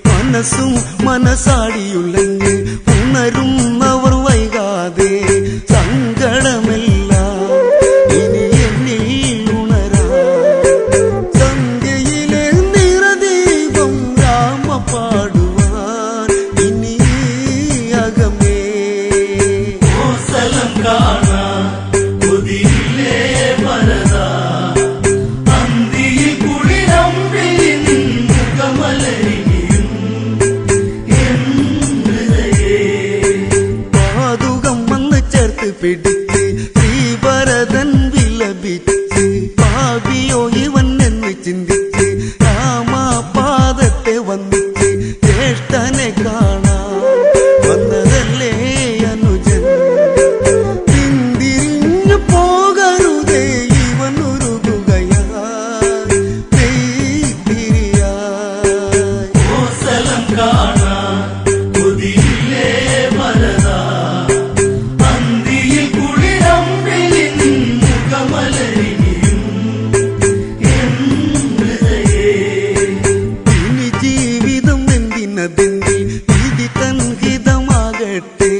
മനസ്സും മനസാടിയുള്ളഞ്ഞ് ഉണരുന്നവർ വൈകാതെ സങ്കടമെല്ലാം ഇനി എന്നിൽ ഉണരാ സന്ധ്യയിലെ നിറദീപം രാമ പാടുവാൻ ഇനി അകമേ കോസലം കാണാ കൊതിയില്ലേ വരദാ അന്തിയിൽ കുളിരമ്പെളി നിൻ മുഖമലരിനിയും എൻ ഹൃദയേ പാതുകം വന്ന് ചേർത്ത് പിടിച്ച് ശ്രീഭരതൻ വിലപിച്ച് പാപിയോ ഇവൻ എന്ന് ചിന്തിച്ച് രാമപാദത്തെ വന്നിച്ച് ജ്യേഷ്ഠനെ കാണാൻ വന്നതല്ലേ അനുജൻ പിന്തിരിഞ്ഞു പോകരുതേ ഇവൻ ഉരുകുകയായി നെയ്തിരിയായി കോസലം കാണാ കൊതിയില്ലേ വരദാ അന്തിയിൽ കുളിരമ്പെളി നിൻ മുഖമലരിനിയും എൻ ഹൃദയേ ഇനി ജീവിതം എന്തിനതെന്നി വിധി തൻ ഹിതമാകട്ടെ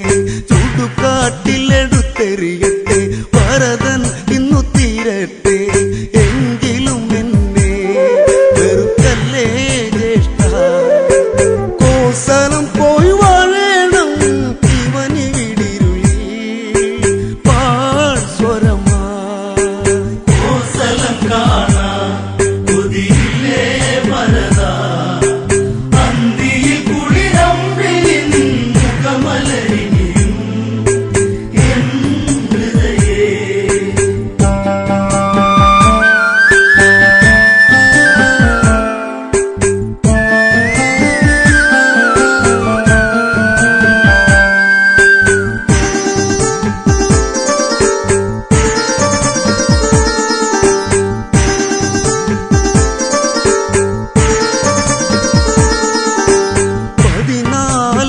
ചുടുകാട്ടിലെടുത്തെറിയട്ടെ വരദൻ ഇന്നു തീരട്ടെ എങ്കിലും എന്നെ വെറുക്കല്ലേ ജ്യേഷ്ഠ കോസലം പോയി വാഴണം ഇവനിവിടിരുളി പാഴ്സ്വരമായി കോസലം കാണാ കൊതിയില്ലേ വരദാ അന്തിയിൽ കുളിരമ്പെളി നിൻ മുഖമലരിനിയും എൻ ഹൃദയേ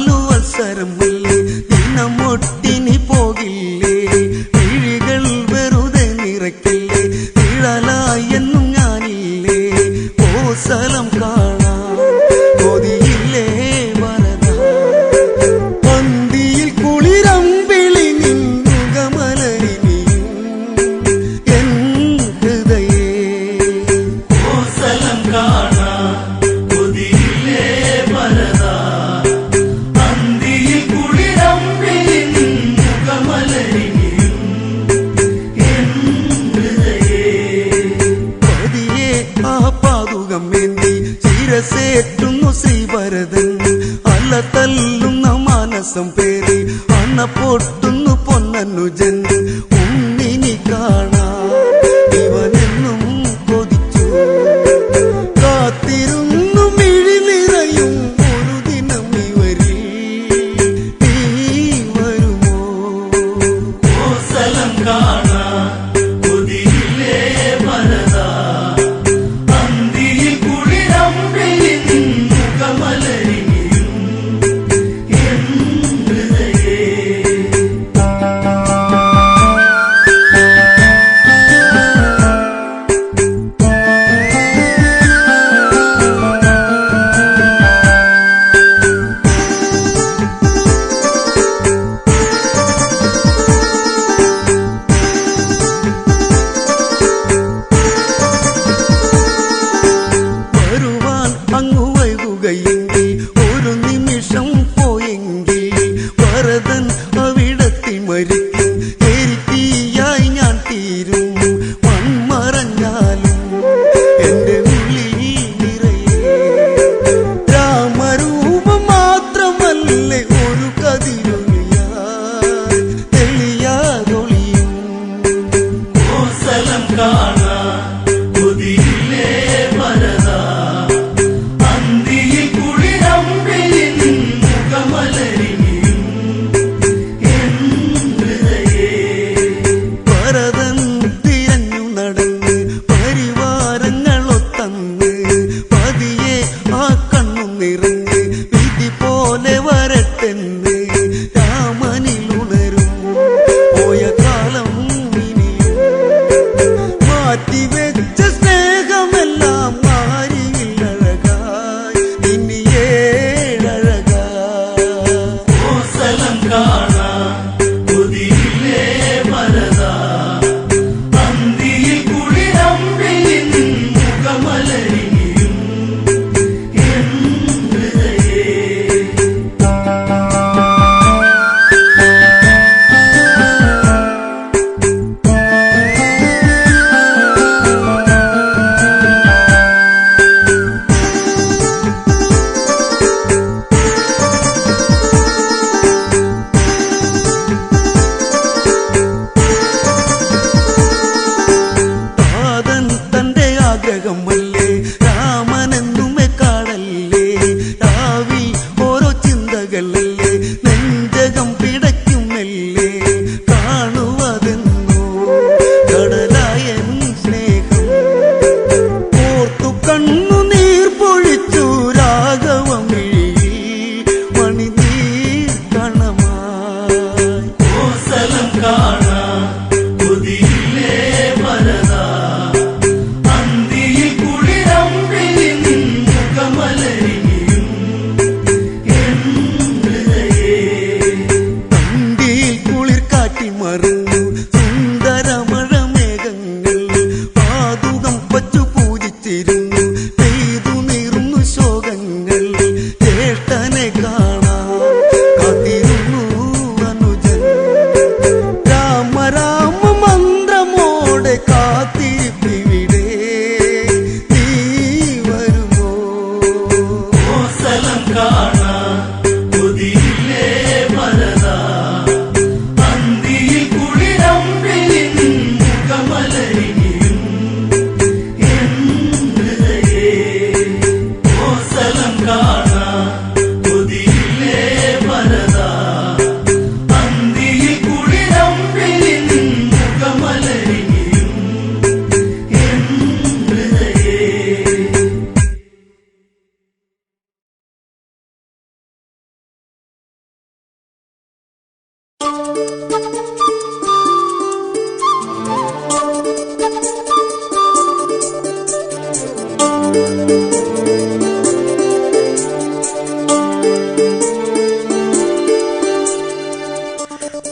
അവസരമല്ലേ ദിനമൊട്ടിനി പോകില്ലേ വിഴികൾ വെറുതെ നിറയ്ക്കല്ലേ നിഴലായി എന്നും ഞാനില്ലേ കോസലം കാണാൻ കൊതിയില്ലേ വരദാ പന്തിയിൽ കുളിരമ്പിളി നിന്നുകമലരിനിയും എൻ ഹൃദയേ കോസലം കാണാ കൊതിയില്ലേ വരദാ അന്തിയിൽ കുളിരമ്പിളി നിൻ മുഖമലരിനിയും എൻ ഹൃദയേ പതിയെ ആ പാതുകമേന്തി ശിരസേറ്റുന്നു ശ്രീഭരതൻ അല്ല തല്ലുന്ന മാനസം പേറി അണ പൊട്ടുന്നു പൊന്നനുജൻ ഉണ്ണിനി കാണാ ഇവനെന്നും കൊതിച്ചു കാത്തിരുന്നു മിഴി നിറയും ഒരു ദിനം ഇവരിൽ നീ വരുമോ കോസലം കാണാ കൊതിയില്ലേ വരദാ രാമനല്ലേ രാമനെന്നുമേ കാണല്ലേ രാവി ഓരോ ചിന്തകളല്ലേ നെഞ്ചകം പിടയ്ക്കുമല്ലേ കാണുവതെന്നോ കടലായൻ സ്നേഹം ഓർത്തു കണ്ണുനീർ പൊഴിച്ചു രാഘവമിഴിയിൽ മണിനീർ കണമായി കോസലം കാണാൻ കൊതിയില്ലേ ഭരതാ അന്തിയിൽ കുളിരമ്പിൽ മുഖമലരിയും എൻ ഹൃദയേ തണ്ടിയിൽ കുളിർ കാറ്റി മറിഞ്ഞു സുന്ദരമഴ മേഘങ്ങൾ പാതുകം വച്ചു പൂജിച്ചിരുന്നു പെയ്തു നീർന്നു ശോകങ്ങൾ ജ്യേഷ്ഠനെ കാണാൻ കാത്തിരുന്നു അനുജൻ രാമ രാമ മന്ത്രമോടെ കാത്തിരിപ്പിവിടെ നീ വരുമോ കോസലം കാണാൻ കൊതിയില്ലേ ഭരതാ അന്തിയിൽ കുളിരമ്പിൽ മുഖമലരിയും എൻ ഹൃദയേ കോസലം കാണാൻ കൊതിയില്ലേ ഭരതാ അന്തിയിൽ കുളിരമ്പിൽ മുഖമലരിയും എൻ ഹൃദയേ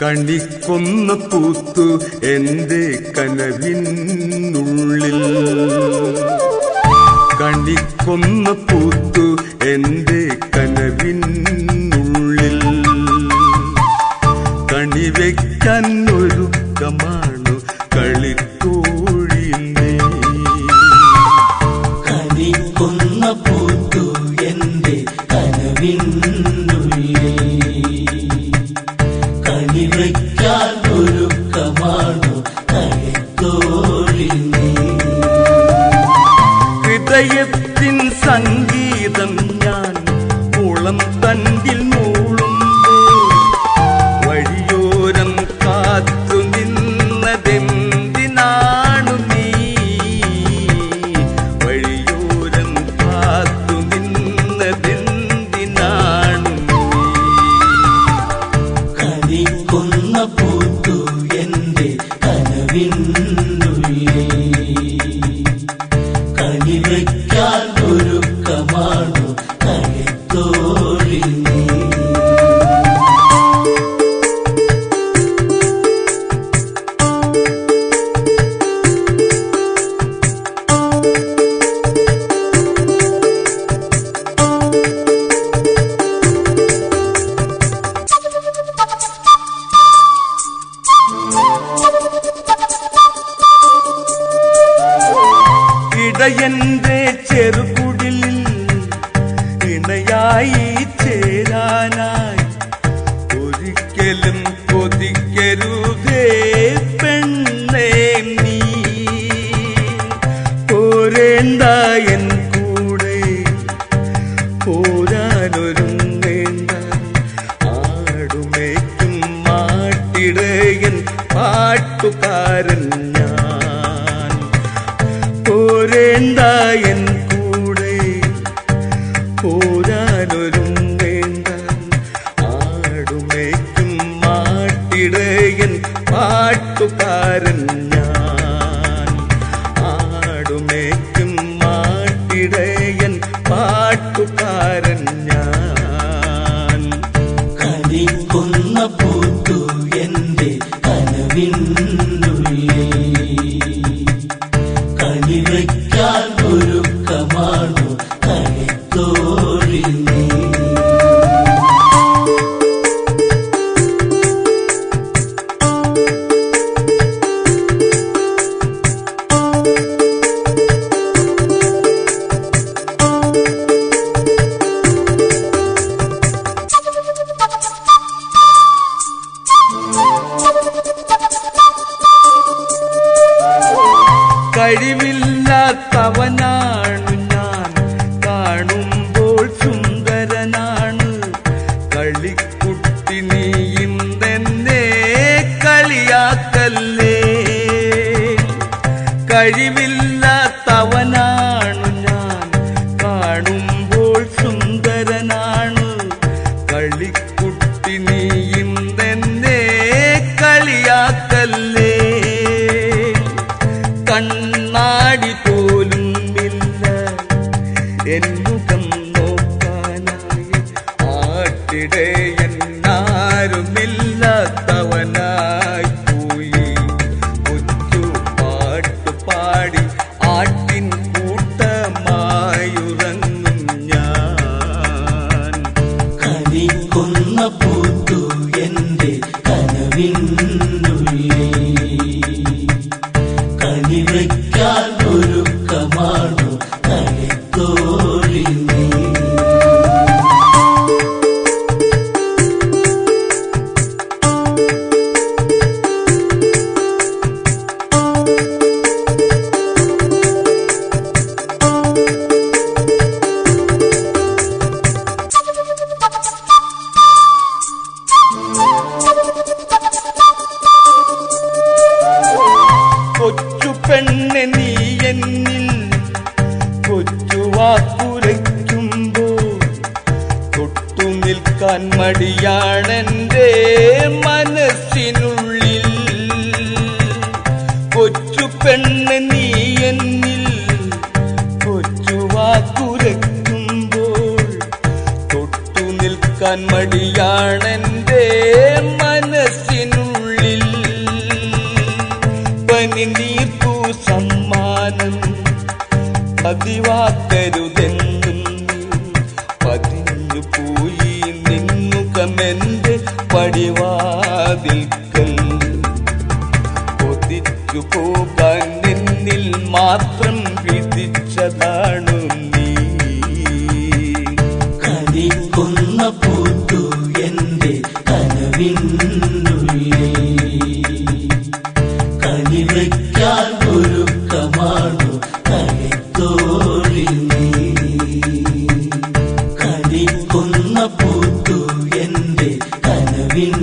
കണിക്കൊന്ന പൂത്തു എന്റെ കനവിനുള്ളിൽ കണിക്കൊന്ന പൂത്തു എന്റെ കനവിനുള്ളിൽ കണിവെക്കാൻ ഒരുക്കമാണു കളിത്തോഴിൽ നീ കണിക്കൊന്ന പൂത്തു എന്റെ കനവിനുള്ളിൽ കണിവയ്ക്കാൻ ഒരുക്കമാണു കളിത്തോഴിൽ നീ ഹൃദയത്തിൻ സംഗീതം ഞാൻ കുളം തണ്ടിൽ മൂളുമ്പോൾ വഴിയോരം കാത്തു നിന്നതെന്തിനാണു നീ വഴിയോരം കാത്തു നിന്നതെന്തിനാണു നീ കണിക്കൊന്ന പൂത്തു എന്റെ കനവിനുള്ളിൽ കണിവയ്ക്കാൻ ഒരുക്കമാണു കളിത്തോഴിൽ നീ ഇടയന്റെ ചെറുകുടിലിൽ ഇണയായി ചേരാനായി ഒരിക്കലും കൊതിക്കരുതേ പെണ്ണേ നീ പോരേണ്ട എൻ കൂടെ പോരാനൊരുങ്ങേണ്ട ആടുമേക്കും മാട്ടിടയൻ പാട്ടുകാരൻ ഞാൻ പോരേണ്ട എൻ കൂടെ പോരാനൊരുങ്ങേണ്ട ആടുമേക്കും മാട്ടിടയൻ പാട്ടുകാരൻ ഞാൻ ആടുമേക്കും മാട്ടിടയൻ പാട്ടുകാരൻ ഞാൻ കണിക്കൊന്ന പൂത്തു എന്റെ കനവിനുള്ളിൽ കണിവയ്ക്കാൻ ഒരുക്കമാണു കളിത്തോഴിൽ നീ കഴിവില്ലാത്തവനാ കളിത്തോഴി നീ. കൊച്ചു പെണ്ണെ നീ എന്നിൽ കൊച്ചു വാക്കുരയ്ക്കുമ്പോ തൊട്ടു നിൽക്കാൻ മടിയാണെന്റെ മനസ്സിനുള്ളിൽ. കൊച്ചു പെണ്ണെ നീ എന്നിൽ കൊച്ചു വാക്കുരയ്ക്കുമ്പോൾ തൊട്ടു നിൽക്കാൻ മടിയാണെന്റെ മനസ്സിനുള്ളിൽ. പനിനീർപ്പൂ സമ്മാനം പതിവാക്കരുതെന്നും പതിഞ്ഞു പോയി നിന്നുകമെന്റെ പടിവാതിൽക്കൽ. കൊതിച്ചു പോകാൻ നിന്നിൽ മാത്രം വിധിച്ചതാണു നീ. കണിക്കൊന്ന പൂത്തു എന്റെ കനവിനുള്ളിൽ, കണിവയ്ക്കാൻ ഒരുക്കമാണു കളിത്തോഴി നീ. കണിക്കൊന്ന പൂത്തു എന്റെ കനവിൻ